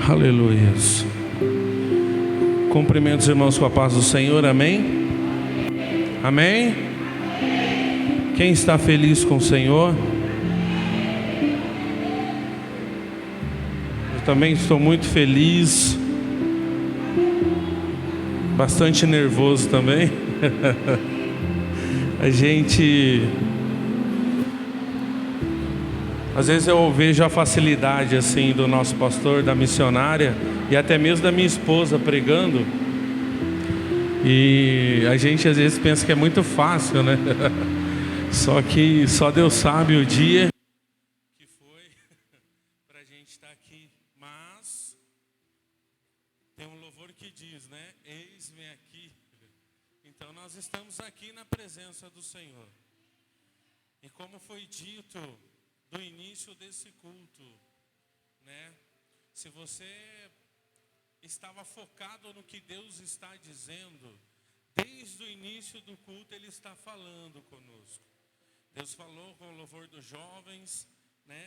Aleluias. Cumprimento os irmãos com a paz do Senhor, amém? Amém? Quem está feliz com o Senhor? Eu também estou muito feliz, bastante nervoso também. Às vezes eu vejo a facilidade assim do nosso pastor, da missionária e até mesmo da minha esposa pregando. E a gente às vezes pensa que é muito fácil, né? Só que só Deus sabe o dia que foi para a gente estar aqui. Mas tem um louvor que diz, né? Eis-me aqui. Então nós estamos aqui na presença do Senhor. E como foi dito no início desse culto, né? Se você estava focado no que Deus está dizendo, desde o início do culto Ele está falando conosco. Deus falou com o louvor dos jovens, né?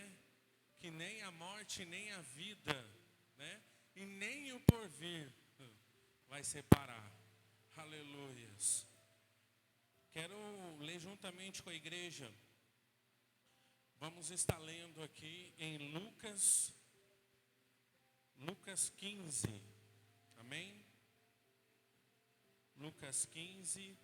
Que nem a morte, nem a vida, né? E nem o porvir vai separar. Aleluias. Quero ler juntamente com a igreja. Vamos estar lendo aqui em Lucas 15, amém? Lucas 15,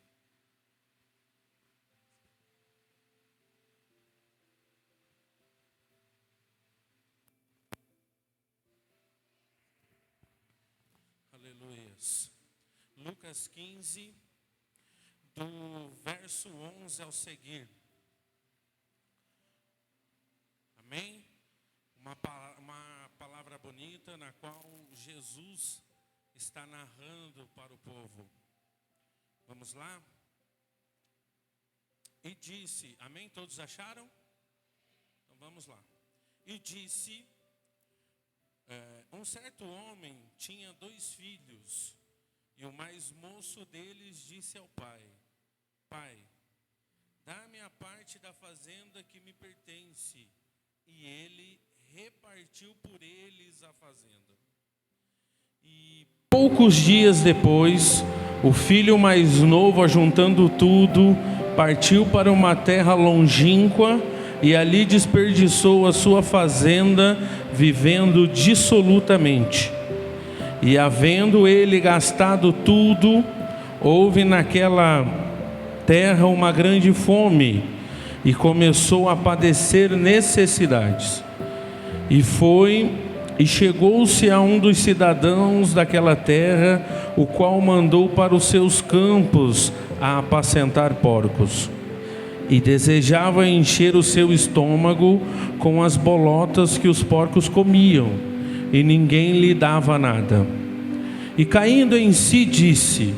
aleluias. Lucas 15, do verso 11 ao seguir. Amém? Uma palavra bonita na qual Jesus está narrando para o povo. Vamos lá? E disse, amém? Todos acharam? Então vamos lá. E disse, um certo homem tinha 2 filhos, e o mais moço deles disse ao pai: Pai, dá-me a parte da fazenda que me pertence. E ele repartiu por eles a fazenda. E poucos dias depois, o filho mais novo, ajuntando tudo, partiu para uma terra longínqua e ali desperdiçou a sua fazenda, vivendo dissolutamente. E havendo ele gastado tudo, houve naquela terra uma grande fome, e começou a padecer necessidades. E chegou-se a um dos cidadãos daquela terra, o qual mandou para os seus campos a apacentar porcos. E desejava encher o seu estômago com as bolotas que os porcos comiam, e ninguém lhe dava nada. E caindo em si disse: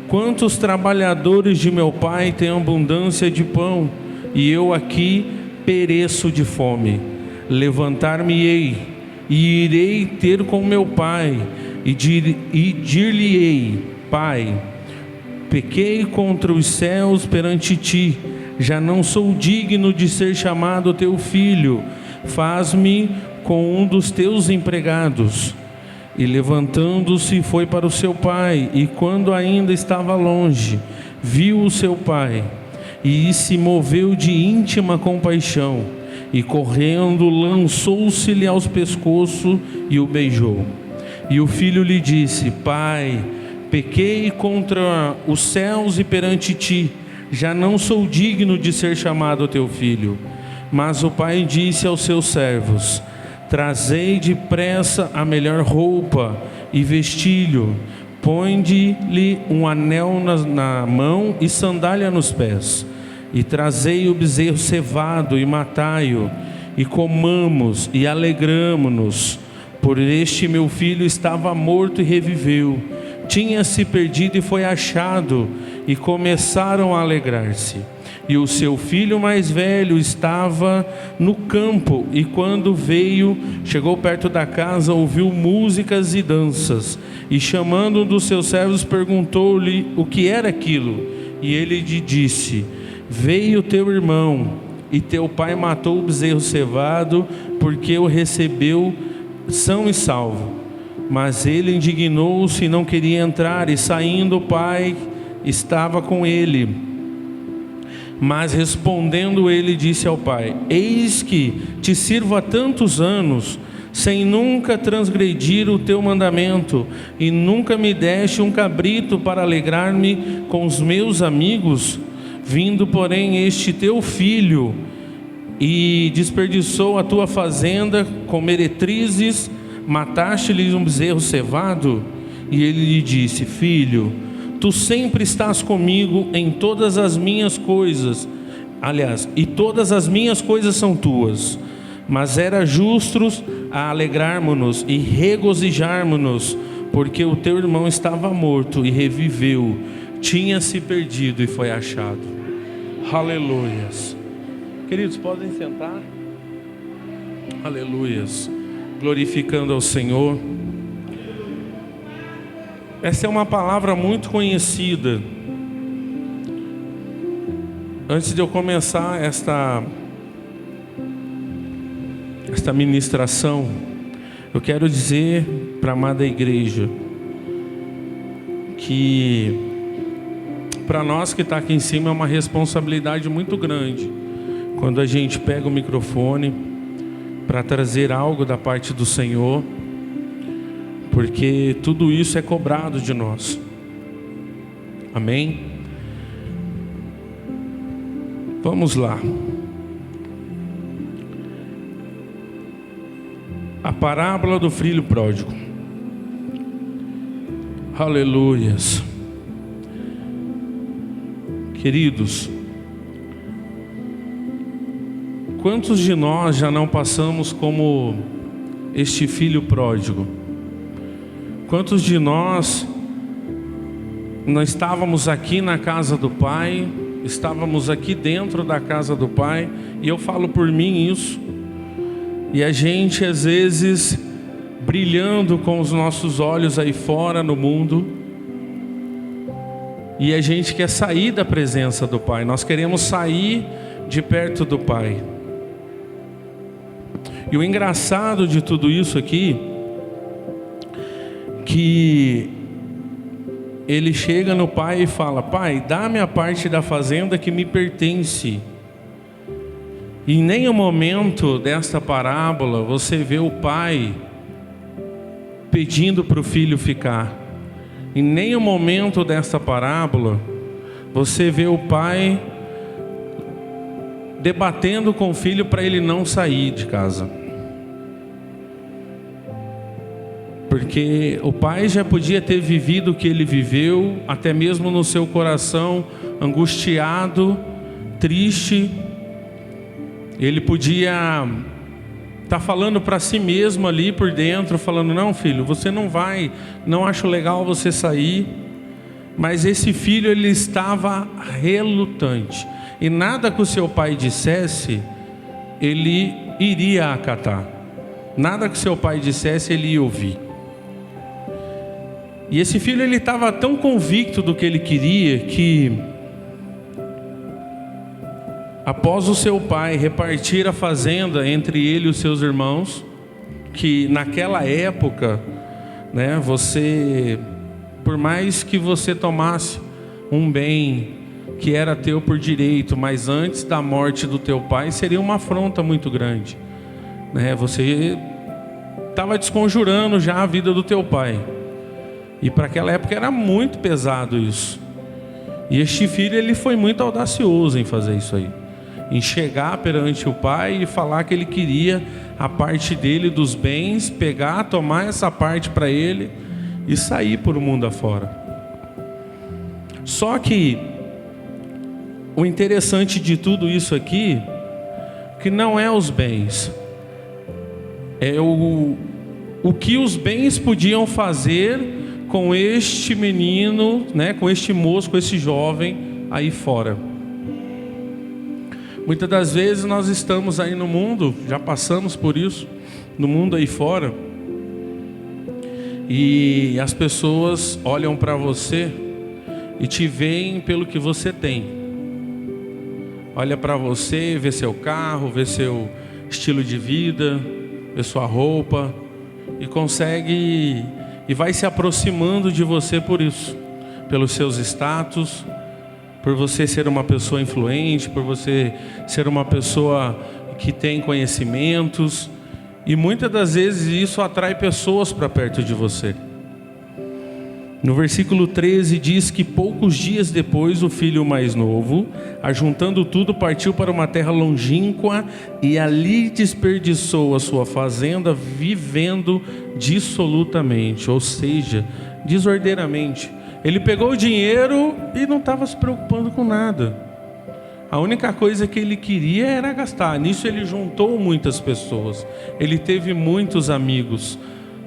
Quantos trabalhadores de meu pai têm abundância de pão, e eu aqui pereço de fome. Levantar-me-ei e irei ter com meu pai, e dir-lhe-ei: Pai, pequei contra os céus perante ti, já não sou digno de ser chamado teu filho, faz-me com um dos teus empregados. E levantando-se foi para o seu pai, e quando ainda estava longe, viu o seu pai, e se moveu de íntima compaixão, e correndo lançou-se-lhe aos pescoços e o beijou. E o filho lhe disse: Pai, pequei contra os céus e perante ti, já não sou digno de ser chamado teu filho. Mas o pai disse aos seus servos: Trazei depressa a melhor roupa e vestilho, ponde-lhe um anel na mão e sandália nos pés, e trazei o bezerro cevado e matai-o, e comamos e alegramo-nos, por este meu filho estava morto e reviveu, tinha-se perdido e foi achado, e começaram a alegrar-se. E o seu filho mais velho estava no campo, e quando veio, chegou perto da casa, ouviu músicas e danças, e chamando um dos seus servos, perguntou-lhe o que era aquilo. E ele lhe disse: Veio teu irmão, e teu pai matou o bezerro cevado, porque o recebeu são e salvo. Mas ele indignou-se e não queria entrar, e saindo o pai estava com ele. Mas respondendo ele disse ao pai: eis que te sirvo há tantos anos, sem nunca transgredir o teu mandamento, e nunca me deste um cabrito para alegrar-me com os meus amigos. Vindo porém este teu filho, e desperdiçou a tua fazenda com meretrizes, mataste-lhe um bezerro cevado. E ele lhe disse: filho, tu sempre estás comigo em todas as minhas coisas, aliás, e todas as minhas coisas são tuas. Mas era justos a alegrarmos-nos e regozijarmos-nos, porque o teu irmão estava morto e reviveu, tinha se perdido e foi achado. Aleluias. Queridos, podem sentar. Aleluias. Glorificando ao Senhor. Essa é uma palavra muito conhecida. Antes de eu começar esta ministração, eu quero dizer para a amada igreja que para nós que está aqui em cima é uma responsabilidade muito grande quando a gente pega o microfone para trazer algo da parte do Senhor, porque tudo isso é cobrado de nós. Amém? Vamos lá. A parábola do filho pródigo. Aleluias. Queridos, quantos de nós já não passamos como este filho pródigo? Quantos de nós não estávamos aqui na casa do Pai, estávamos aqui dentro da casa do Pai, e eu falo por mim isso, e a gente às vezes brilhando com os nossos olhos aí fora no mundo, e a gente quer sair da presença do Pai, nós queremos sair de perto do Pai. E o engraçado de tudo isso aqui, que ele chega no pai e fala: pai, dá-me a parte da fazenda que me pertence. E em nenhum momento desta parábola você vê o pai pedindo para o filho ficar. Em nenhum momento desta parábola você vê o pai debatendo com o filho para ele não sair de casa. Porque o pai já podia ter vivido o que ele viveu, até mesmo no seu coração angustiado, triste. Ele podia estar falando para si mesmo ali por dentro, falando: não, filho, você não vai, não acho legal você sair. Mas esse filho, ele estava relutante, e nada que o seu pai dissesse ele iria acatar, nada que seu pai dissesse ele ia ouvir. E esse filho, ele estava tão convicto do que ele queria, que após o seu pai repartir a fazenda entre ele e os seus irmãos, que naquela época, né, você, por mais que você tomasse um bem que era teu por direito, mas antes da morte do teu pai, seria uma afronta muito grande, né? Você estava desconjurando já a vida do teu pai. E para aquela época era muito pesado isso. E este filho, ele foi muito audacioso em fazer isso aí, em chegar perante o pai e falar que ele queria a parte dele dos bens, pegar, tomar essa parte para ele e sair por o mundo afora. Só que o interessante de tudo isso aqui, que não é os bens, é o que os bens podiam fazer com este menino, né, com este moço, com este jovem aí fora. Muitas das vezes nós estamos aí no mundo, já passamos por isso, no mundo aí fora, e as pessoas olham para você e te veem pelo que você tem. Olha para você, vê seu carro, vê seu estilo de vida, vê sua roupa, e consegue e vai se aproximando de você por isso, pelos seus status, por você ser uma pessoa influente, por você ser uma pessoa que tem conhecimentos, e muitas das vezes isso atrai pessoas para perto de você. No versículo 13 diz que poucos dias depois o filho mais novo, ajuntando tudo, partiu para uma terra longínqua e ali desperdiçou a sua fazenda, vivendo dissolutamente, ou seja, desordeiramente. Ele pegou o dinheiro e não estava se preocupando com nada. A única coisa que ele queria era gastar. Nisso ele juntou muitas pessoas, ele teve muitos amigos.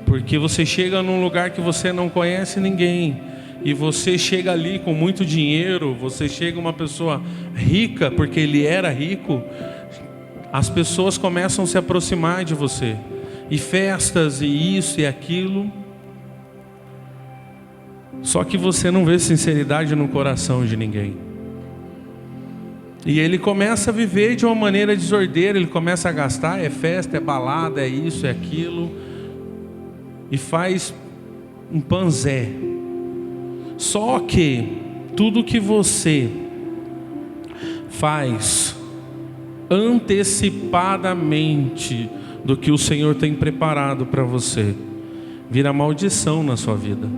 Porque você chega num lugar que você não conhece ninguém, e você chega ali com muito dinheiro, você chega uma pessoa rica, porque ele era rico, as pessoas começam a se aproximar de você, e festas, e isso e aquilo, só que você não vê sinceridade no coração de ninguém. E ele começa a viver de uma maneira desordeira, ele começa a gastar, é festa, é balada, é isso, é aquilo, e faz um panzé. Só que tudo que você faz antecipadamente do que o Senhor tem preparado para você, vira maldição na sua vida.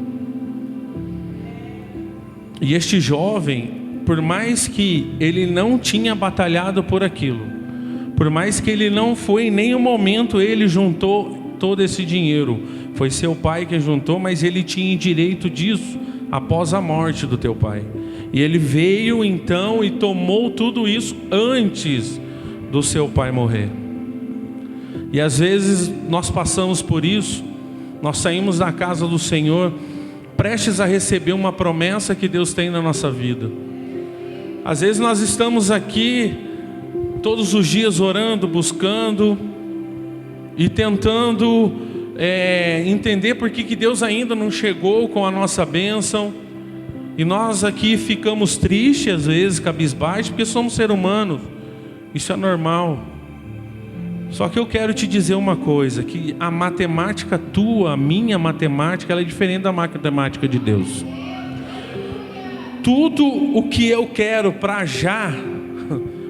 E este jovem, por mais que ele não tinha batalhado por aquilo, por mais que ele não foi em nenhum momento, ele juntou todo esse dinheiro, foi seu pai que juntou, mas ele tinha direito disso após a morte do teu pai. E ele veio então e tomou tudo isso antes do seu pai morrer. E às vezes nós passamos por isso, nós saímos da casa do Senhor prestes a receber uma promessa que Deus tem na nossa vida. Às vezes nós estamos aqui todos os dias orando, buscando e tentando entender por que Deus ainda não chegou com a nossa bênção, e nós aqui ficamos tristes às vezes, cabisbaixos, porque somos seres humanos, isso é normal. Só que eu quero te dizer uma coisa, que a matemática tua, a minha matemática, ela é diferente da matemática de Deus. Tudo o que eu quero para já,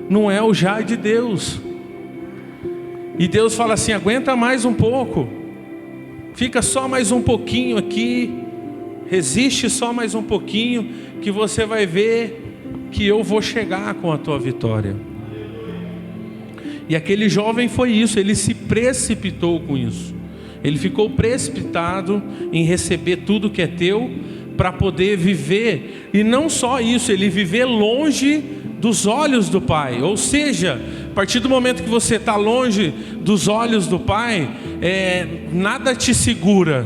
não é o já de Deus. E Deus fala assim: aguenta mais um pouco, fica só mais um pouquinho aqui, resiste só mais um pouquinho, que você vai ver que eu vou chegar com a tua vitória. E aquele jovem foi isso, ele se precipitou com isso. Ele ficou precipitado em receber tudo que é teu, para poder viver, e não só isso, ele viver longe dos olhos do Pai. Ou seja, a partir do momento que você está longe dos olhos do Pai, nada te segura,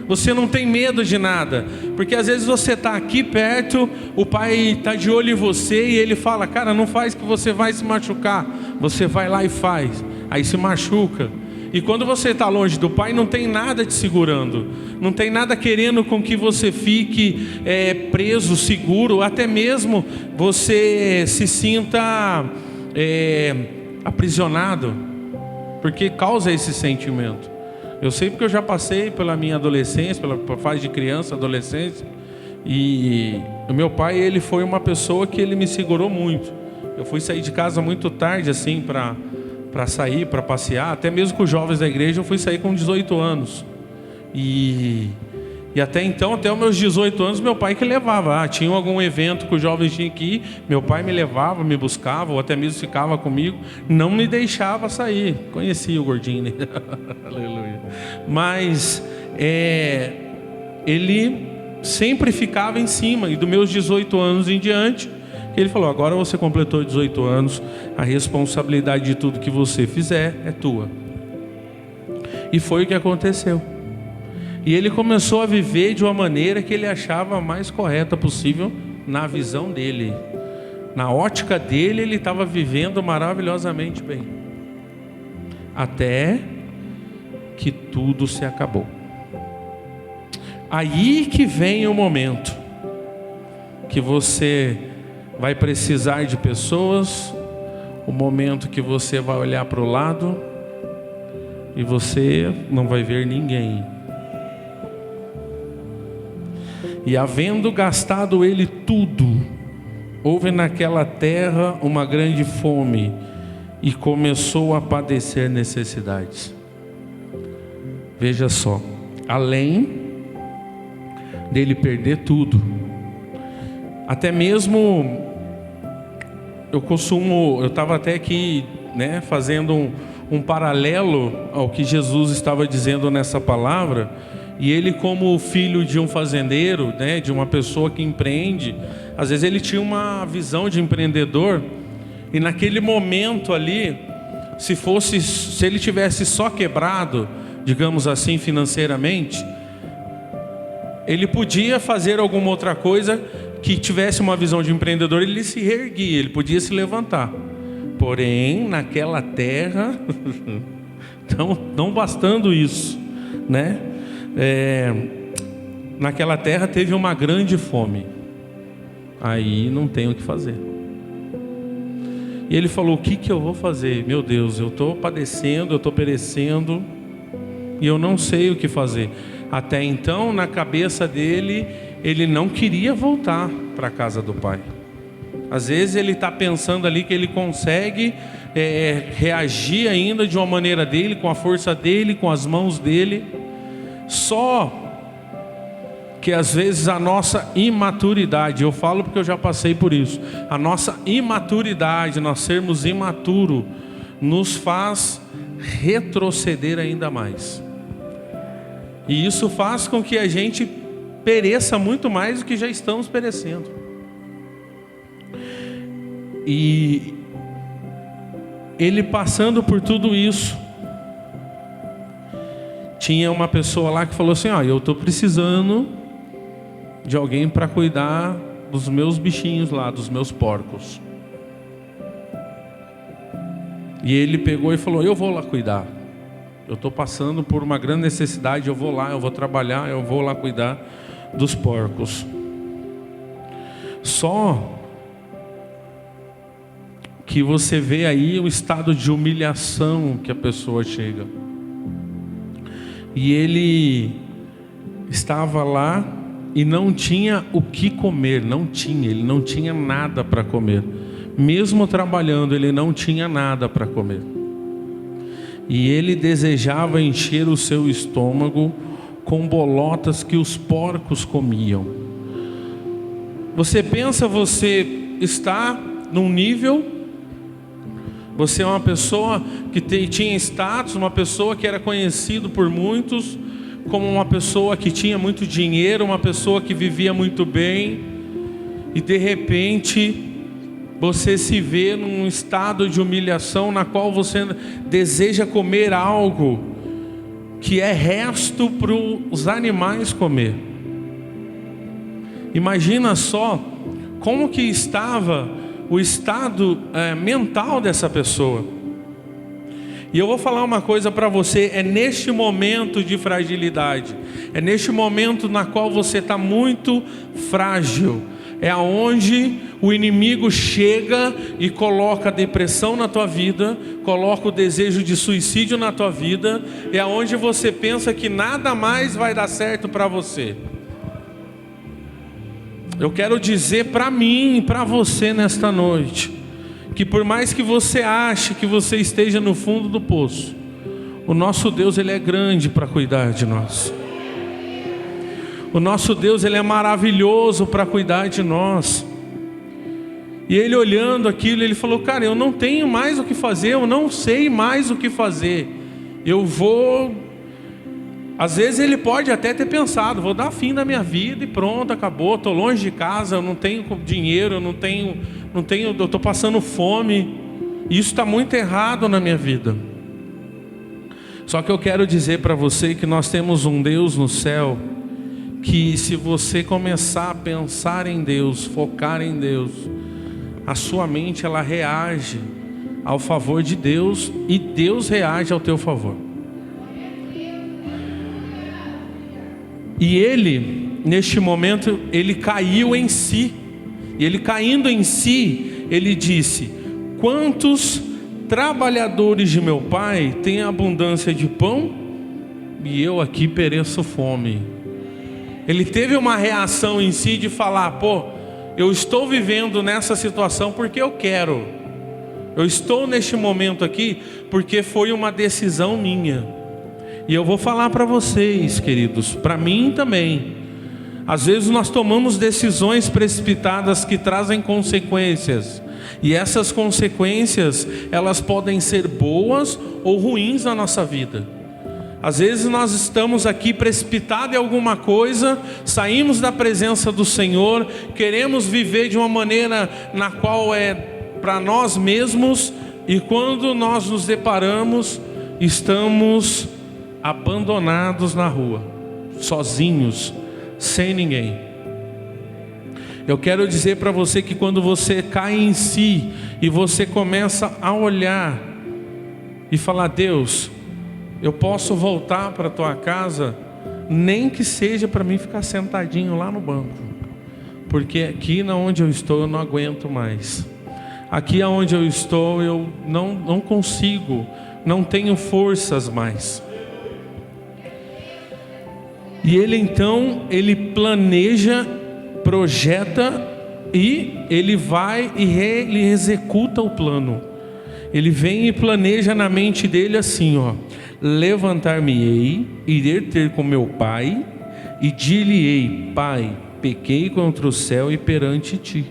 você não tem medo de nada, porque às vezes você está aqui perto, o Pai está de olho em você e Ele fala: cara, não faz que você vai se machucar. Você vai lá e faz, aí se machuca. E quando você está longe do Pai, não tem nada te segurando, não tem nada querendo com que você fique preso, seguro, até mesmo você se sinta aprisionado, porque causa esse sentimento. Eu sei porque eu já passei pela minha adolescência, pela fase de criança, adolescência, e o meu pai, ele foi uma pessoa que ele me segurou muito. Eu fui sair de casa muito tarde assim para sair, para passear, até mesmo com os jovens da igreja eu fui sair com 18 anos. E até então, até os meus 18 anos, meu pai que levava. Tinha algum evento que os jovens tinham que ir, meu pai me levava, me buscava, ou até mesmo ficava comigo, não me deixava sair. Conhecia o gordinho, né? Aleluia. Mas ele sempre ficava em cima, e dos meus 18 anos em diante, ele falou: agora você completou 18 anos, a responsabilidade de tudo que você fizer é tua. E foi o que aconteceu. E ele começou a viver de uma maneira que ele achava a mais correta possível na visão dele. Na ótica dele, ele estava vivendo maravilhosamente bem. Até que tudo se acabou. Aí que vem o momento que você vai precisar de pessoas, o momento que você vai olhar para o lado e você não vai ver ninguém. E havendo gastado ele tudo, houve naquela terra uma grande fome, e começou a padecer necessidades. Veja só, além dele perder tudo, até mesmo eu estava até aqui, fazendo um paralelo ao que Jesus estava dizendo nessa palavra. E ele, como filho de um fazendeiro, de uma pessoa que empreende, às vezes ele tinha uma visão de empreendedor, e naquele momento ali, se ele tivesse só quebrado, digamos assim, financeiramente, ele podia fazer alguma outra coisa que tivesse uma visão de empreendedor, ele se reerguia, ele podia se levantar. Porém, naquela terra, não bastando isso, naquela terra teve uma grande fome. Aí não tem o que fazer. E ele falou: o que eu vou fazer? Meu Deus, eu estou padecendo, eu estou perecendo, e eu não sei o que fazer. Até então, na cabeça dele, ele não queria voltar para a casa do pai. Às vezes ele está pensando ali que ele consegue reagir ainda de uma maneira dele, com a força dele, com as mãos dele. Só que às vezes a nossa imaturidade, eu falo porque eu já passei por isso, a nossa imaturidade, nós sermos imaturos, nos faz retroceder ainda mais. E isso faz com que a gente pereça muito mais do que já estamos perecendo. E ele passando por tudo isso, tinha uma pessoa lá que falou assim: eu estou precisando de alguém para cuidar dos meus bichinhos lá, dos meus porcos. E ele pegou e falou: eu vou lá cuidar. Eu estou passando por uma grande necessidade, eu vou lá, eu vou trabalhar, eu vou lá cuidar dos porcos. Só que você vê aí o estado de humilhação que a pessoa chega. E ele estava lá e não tinha o que comer, ele não tinha nada para comer. Mesmo trabalhando, ele não tinha nada para comer. E ele desejava encher o seu estômago com bolotas que os porcos comiam. Você pensa, você está num nível, você é uma pessoa que tinha status, uma pessoa que era conhecido por muitos como uma pessoa que tinha muito dinheiro, uma pessoa que vivia muito bem, e de repente você se vê num estado de humilhação na qual você deseja comer algo que é resto para os animais comer. Imagina só como que estava o estado mental dessa pessoa. E eu vou falar uma coisa para você: é neste momento de fragilidade, é neste momento na qual você está muito frágil, é aonde o inimigo chega e coloca a depressão na tua vida, coloca o desejo de suicídio na tua vida, é aonde você pensa que nada mais vai dar certo para você. Eu quero dizer para mim e para você nesta noite, que por mais que você ache que você esteja no fundo do poço, o nosso Deus, Ele é grande para cuidar de nós. O nosso Deus, Ele é maravilhoso para cuidar de nós. E ele olhando aquilo, ele falou: cara, eu não tenho mais o que fazer, eu não sei mais o que fazer. Eu vou... Às vezes ele pode até ter pensado: vou dar fim da minha vida e pronto, acabou, estou longe de casa, eu não tenho dinheiro, eu estou passando fome. Isso está muito errado na minha vida. Só que eu quero dizer para você que nós temos um Deus no céu, que se você começar a pensar em Deus, focar em Deus, a sua mente ela reage ao favor de Deus e Deus reage ao teu favor. E ele, neste momento, ele caiu em si. E ele caindo em si, ele disse: quantos trabalhadores de meu pai têm abundância de pão e eu aqui pereço fome. Ele teve uma reação em si de falar: pô, eu estou vivendo nessa situação porque eu quero. Eu estou neste momento aqui porque foi uma decisão minha. E eu vou falar para vocês, queridos, para mim também. Às vezes nós tomamos decisões precipitadas que trazem consequências. E essas consequências, elas podem ser boas ou ruins na nossa vida. Às vezes nós estamos aqui precipitados em alguma coisa, saímos da presença do Senhor, queremos viver de uma maneira na qual é para nós mesmos, e quando nós nos deparamos, estamos abandonados na rua, sozinhos, sem ninguém. Eu quero dizer para você que quando você cai em si e você começa a olhar e falar: Deus, eu posso voltar para a tua casa, nem que seja para mim ficar sentadinho lá no banco, porque aqui onde eu estou eu não aguento mais. Aqui onde eu estou eu não consigo, não tenho forças mais. E ele então, ele planeja, projeta e ele vai e ele executa o plano. Ele vem e planeja na mente dele assim, ó: levantar-me-ei, irei ter com meu pai e dir-lhe-ei: Pai, pequei contra o céu e perante ti,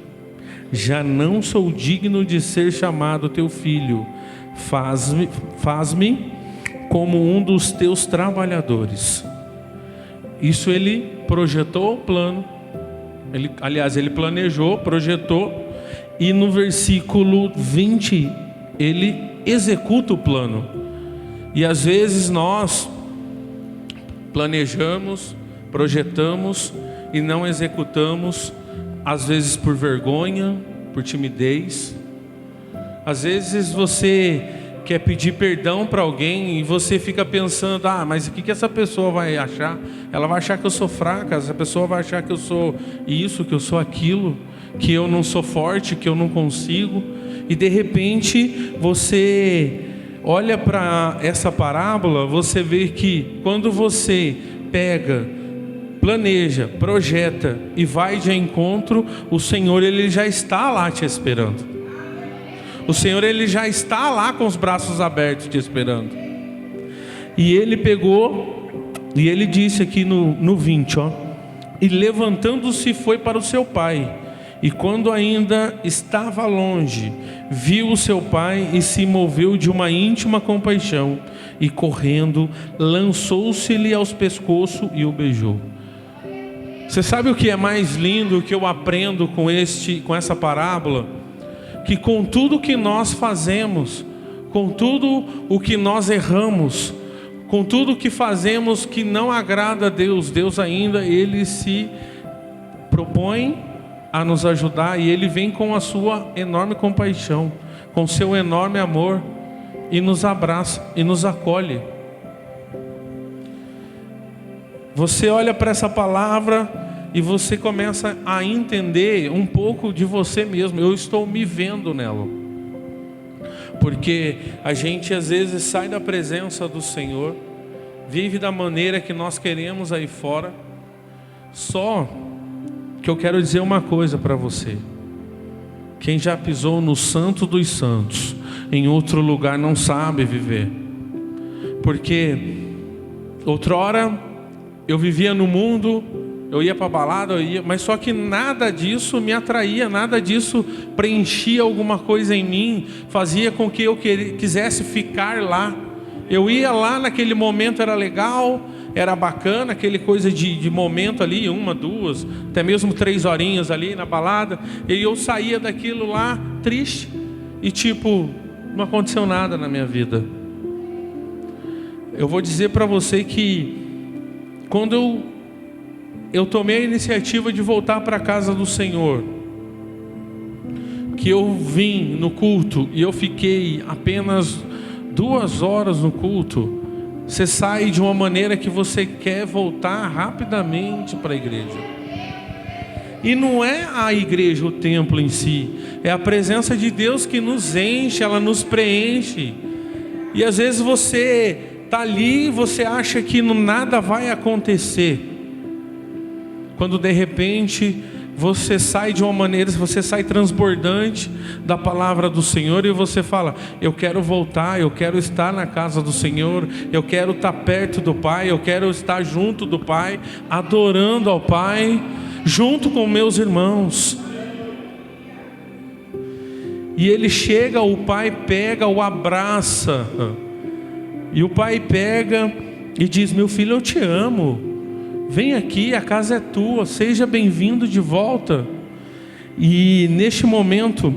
já não sou digno de ser chamado teu filho, faz-me como um dos teus trabalhadores. Isso ele projetou o plano. Ele planejou, projetou, e no versículo 20 ele executa o plano. E às vezes nós planejamos, projetamos e não executamos, às vezes por vergonha, por timidez. Às vezes você quer pedir perdão para alguém e você fica pensando: ah, mas o que essa pessoa vai achar? Ela vai achar que eu sou fraca, essa pessoa vai achar que eu sou isso, que eu sou aquilo, que eu não sou forte, que eu não consigo. E de repente você olha para essa parábola, você vê que quando você pega, planeja, projeta e vai de encontro, o Senhor ele já está lá te esperando. O Senhor ele já está lá com os braços abertos te esperando. E ele pegou e ele disse aqui no 20, ó: e levantando-se foi para o seu pai, e quando ainda estava longe, viu o seu pai e se moveu de uma íntima compaixão, e correndo lançou-se-lhe aos pescoços e o beijou. Você sabe o que é mais lindo que eu aprendo com essa parábola? Que com tudo que nós fazemos, com tudo o que nós erramos, com tudo que fazemos que não agrada a Deus, Deus ainda ele se propõe a nos ajudar, e ele vem com a sua enorme compaixão, com seu enorme amor, e nos abraça e nos acolhe. Você olha para essa palavra e você começa a entender um pouco de você mesmo. Eu estou me vendo nela. Porque a gente às vezes sai da presença do Senhor, vive da maneira que nós queremos aí fora. Só que eu quero dizer uma coisa para você: quem já pisou no santo dos santos, em outro lugar não sabe viver. Porque outrora eu vivia no mundo, eu ia para a balada, mas só que nada disso me atraía, nada disso preenchia alguma coisa em mim, fazia com que eu quisesse ficar lá. Eu ia lá, naquele momento era legal, era bacana, aquele coisa de momento ali, 1, 2, até mesmo 3 horinhas ali na balada, e eu saía daquilo lá triste, e não aconteceu nada na minha vida. Eu vou dizer para você que quando eu tomei a iniciativa de voltar para a casa do Senhor, que eu vim no culto e eu fiquei apenas 2 horas no culto, você sai de uma maneira que você quer voltar rapidamente para a igreja. E não é a igreja, o templo em si, é a presença de Deus que nos enche, ela nos preenche. E às vezes você está ali, você acha que nada vai acontecer, quando de repente você sai de uma maneira, você sai transbordante da palavra do Senhor, e você fala: eu quero voltar, eu quero estar na casa do Senhor, eu quero estar perto do Pai, eu quero estar junto do Pai, adorando ao Pai, junto com meus irmãos. E ele chega, o Pai pega, o abraça, e o Pai pega e diz: meu filho, eu te amo, vem aqui, a casa é tua, seja bem-vindo de volta. E neste momento,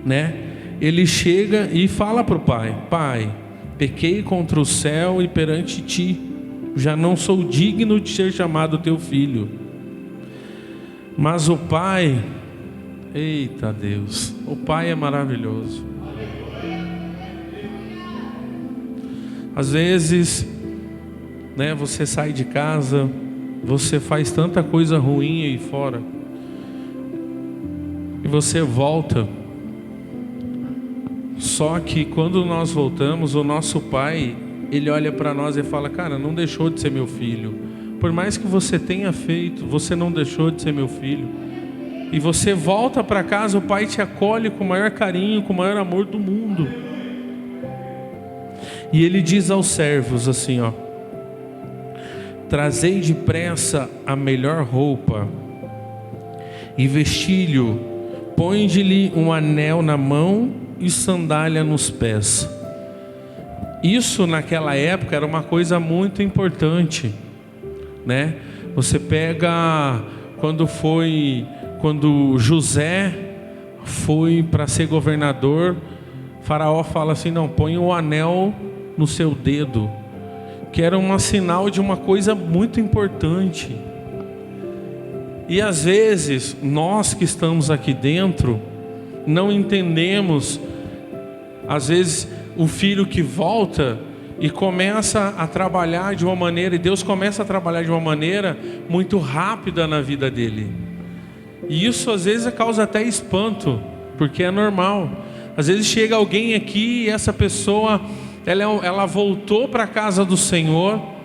né, ele chega e fala para o Pai: Pai, pequei contra o céu e perante ti, já não sou digno de ser chamado teu filho. Mas o Pai, eita Deus, o Pai é maravilhoso. Às vezes, né, você sai de casa, você faz tanta coisa ruim aí fora, e você volta. Só que quando nós voltamos, o nosso Pai, Ele olha para nós e fala: cara, não deixou de ser meu filho. Por mais que você tenha feito, você não deixou de ser meu filho. E você volta para casa, o Pai te acolhe com o maior carinho, com o maior amor do mundo. E Ele diz aos servos assim, ó: trazei depressa a melhor roupa e vestilho, põe-lhe um anel na mão e sandália nos pés. Isso naquela época era uma coisa muito importante, né? Você pega quando José foi para ser governador, Faraó fala assim: não, põe o anel no seu dedo, que era um sinal de uma coisa muito importante. E às vezes nós que estamos aqui dentro não entendemos. Às vezes o filho que volta e começa a trabalhar de uma maneira, e Deus começa a trabalhar de uma maneira muito rápida na vida dele. E isso às vezes causa até espanto, porque é normal. Às vezes chega alguém aqui e essa pessoa, ela voltou para a casa do Senhor,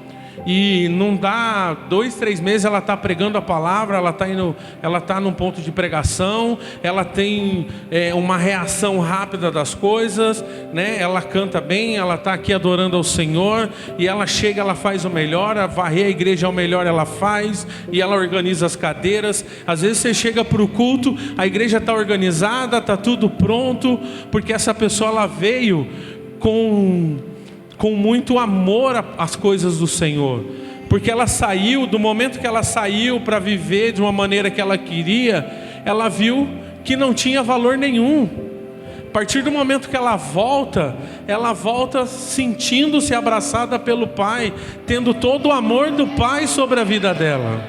e não dá 2, 3 meses ela está pregando a palavra, ela está num ponto de pregação, ela tem uma reação rápida das coisas, né? Ela canta bem, ela está aqui adorando ao Senhor, e ela chega, ela faz o melhor, a varrer a igreja é o melhor, ela faz, e ela organiza as cadeiras. Às vezes você chega para o culto, a igreja está organizada, está tudo pronto, porque essa pessoa ela veio com muito amor às coisas do Senhor, porque ela saiu, do momento que ela saiu para viver de uma maneira que ela queria, ela viu que não tinha valor nenhum. A partir do momento que ela volta sentindo-se abraçada pelo Pai, tendo todo o amor do Pai sobre a vida dela.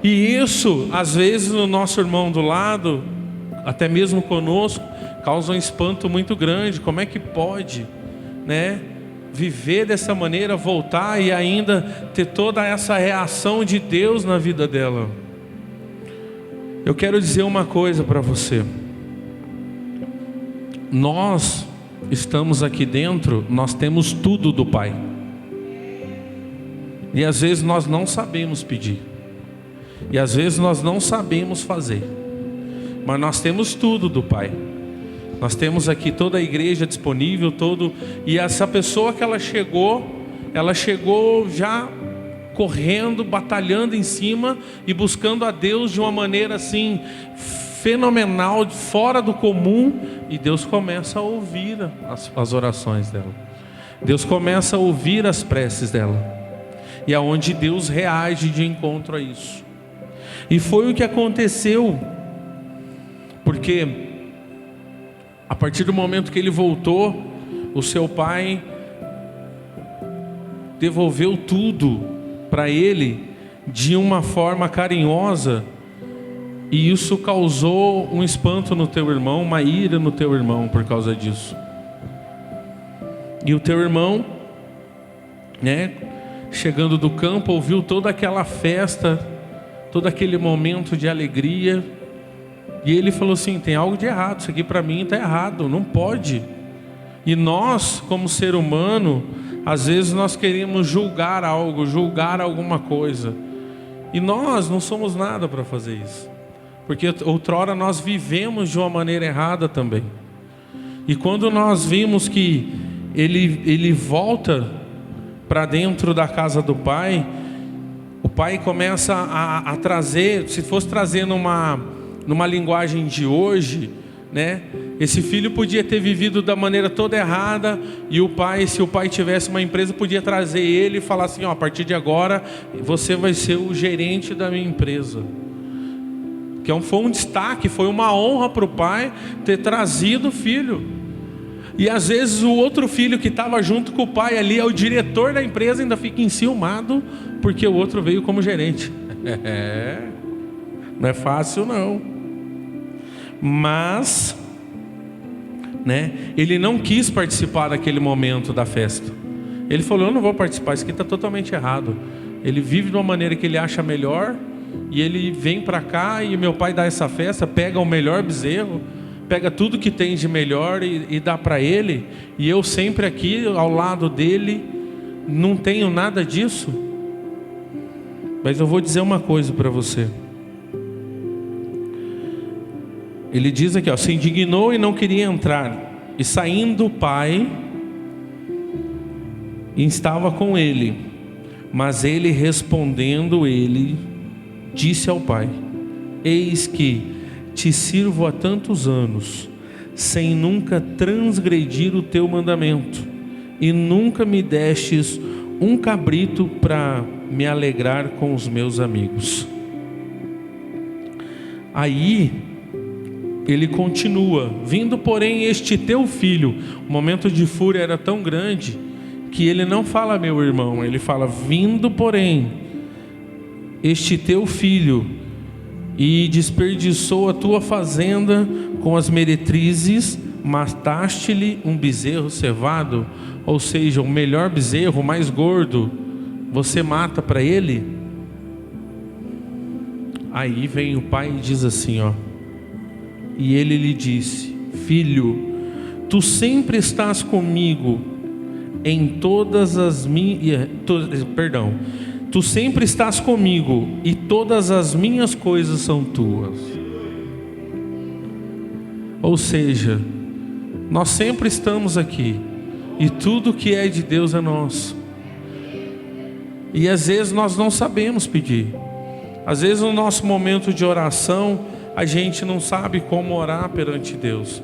E isso, às vezes, no nosso irmão do lado, até mesmo conosco, causa um espanto muito grande. Como é que pode, né, viver dessa maneira, voltar e ainda ter toda essa reação de Deus na vida dela? Eu quero dizer uma coisa para você: nós estamos aqui dentro, nós temos tudo do Pai, e às vezes nós não sabemos pedir, e às vezes nós não sabemos fazer, mas nós temos tudo do Pai. Nós temos aqui toda a igreja disponível, e essa pessoa que ela chegou já correndo, batalhando em cima e buscando a Deus de uma maneira assim fenomenal, fora do comum, e Deus começa a ouvir as orações dela. Deus começa a ouvir as preces dela, e é onde Deus reage de encontro a isso. E foi o que aconteceu, porque a partir do momento que ele voltou, o seu pai devolveu tudo para ele de uma forma carinhosa, e isso causou um espanto no teu irmão, uma ira no teu irmão por causa disso. E o teu irmão, né, chegando do campo, ouviu toda aquela festa, todo aquele momento de alegria, e ele falou assim: tem algo de errado, isso aqui para mim está errado, não pode. E nós, como ser humano, às vezes nós queremos julgar algo, julgar alguma coisa, e nós não somos nada para fazer isso, porque outrora nós vivemos de uma maneira errada também. E quando nós vimos que ele volta para dentro da casa do pai, o pai começa a trazer, se fosse trazer numa linguagem de hoje, né? Esse filho podia ter vivido da maneira toda errada, e o pai, se o pai tivesse uma empresa, podia trazer ele e falar assim: ó, a partir de agora você vai ser o gerente da minha empresa. Que foi um destaque, foi uma honra para o pai ter trazido o filho. E às vezes o outro filho que estava junto com o pai ali, é o diretor da empresa, ainda fica enciumado porque o outro veio como gerente. Não é fácil não. Mas, né, ele não quis participar daquele momento da festa. Ele falou: eu não vou participar, isso aqui está totalmente errado. Ele vive de uma maneira que ele acha melhor, e ele vem para cá e meu pai dá essa festa, pega o melhor bezerro, pega tudo que tem de melhor e dá para ele, e eu sempre aqui ao lado dele não tenho nada disso. Mas eu vou dizer uma coisa para você. Ele diz aqui, ó: se indignou e não queria entrar, e saindo o pai estava com ele, mas ele respondendo, ele disse ao pai: eis que te sirvo há tantos anos, sem nunca transgredir o teu mandamento, e nunca me destes um cabrito para me alegrar com os meus amigos. Aí ele continua: vindo porém este teu filho. O momento de fúria era tão grande que ele não fala meu irmão, ele fala: vindo porém este teu filho, e desperdiçou a tua fazenda com as meretrizes, mataste-lhe um bezerro cevado, ou seja, o melhor bezerro, o mais gordo, você mata para ele. Aí vem o pai e diz assim, ó: e ele lhe disse: filho, tu sempre estás comigo em todas as minhas, tu sempre estás comigo e todas as minhas coisas são tuas. Ou seja, nós sempre estamos aqui e tudo que é de Deus é nosso. E às vezes nós não sabemos pedir. Às vezes no nosso momento de oração a gente não sabe como orar perante Deus.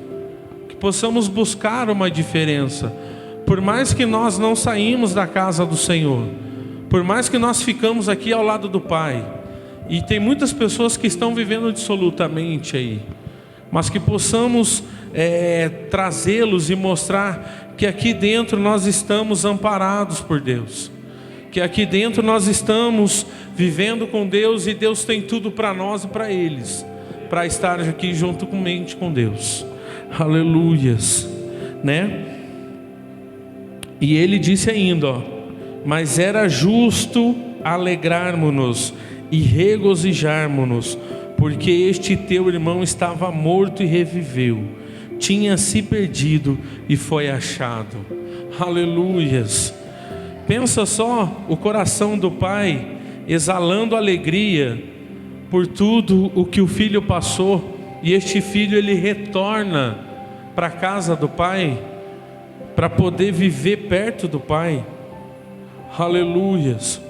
Que possamos buscar uma diferença. Por mais que nós não saímos da casa do Senhor, por mais que nós ficamos aqui ao lado do Pai, e tem muitas pessoas que estão vivendo dissolutamente aí, mas que possamos trazê-los e mostrar que aqui dentro nós estamos amparados por Deus, que aqui dentro nós estamos vivendo com Deus, e Deus tem tudo para nós e para eles, para estar aqui juntamente com Deus. Aleluias, né? E ele disse ainda, ó: mas era justo alegrarmos-nos e regozijarmos-nos, porque este teu irmão estava morto e reviveu, tinha se perdido e foi achado. Aleluias. Pensa só o coração do pai exalando alegria por tudo o que o filho passou, e este filho ele retorna para a casa do pai para poder viver perto do pai. Aleluias.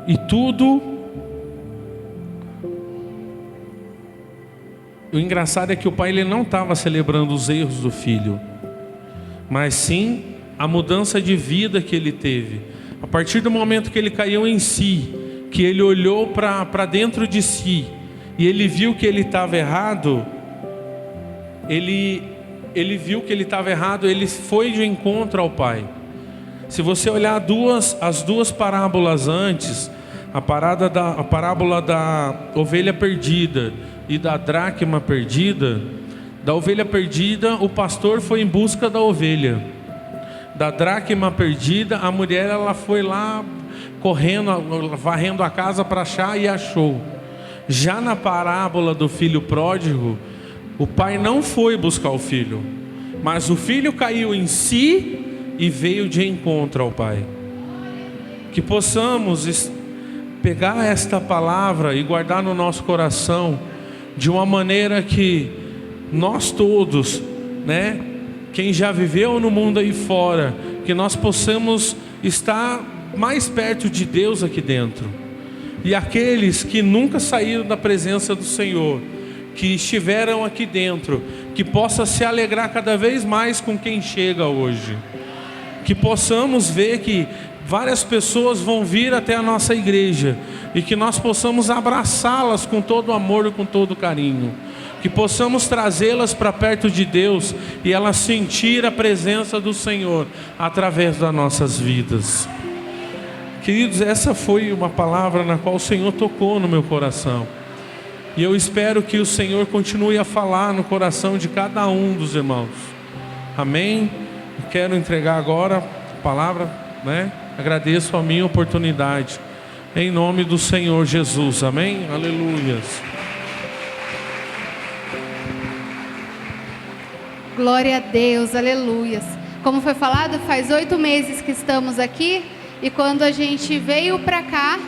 E tudo, o engraçado é que o pai ele não estava celebrando os erros do filho, mas sim a mudança de vida que ele teve. A partir do momento que ele caiu em si, que ele olhou para dentro de si, e ele viu que ele estava errado, ele viu que ele estava errado, ele foi de encontro ao pai. Se você olhar as duas parábolas antes, a parábola da ovelha perdida e da dracma perdida, Da ovelha perdida, o pastor foi em busca da ovelha. Da dracma perdida, a mulher ela foi lá correndo, varrendo a casa para achar e achou. Já na parábola do filho pródigo, o pai não foi buscar o filho, mas o filho caiu em si e veio de encontro ao pai. Que possamos pegar esta palavra e guardar no nosso coração, de uma maneira que nós todos, né, quem já viveu no mundo aí fora, que nós possamos estar mais perto de Deus aqui dentro. E aqueles que nunca saíram da presença do Senhor, que estiveram aqui dentro, que possa se alegrar cada vez mais com quem chega hoje. Que possamos ver que várias pessoas vão vir até a nossa igreja e que nós possamos abraçá-las com todo amor e com todo carinho. Que possamos trazê-las para perto de Deus e elas sentir a presença do Senhor através das nossas vidas. Queridos, essa foi uma palavra na qual o Senhor tocou no meu coração. E eu espero que o Senhor continue a falar no coração de cada um dos irmãos. Amém? Eu quero entregar agora a palavra, né? Agradeço a minha oportunidade. Em nome do Senhor Jesus. Amém? Aleluias. Glória a Deus, aleluias. Como foi falado, faz 8 meses que estamos aqui. E quando a gente veio para cá,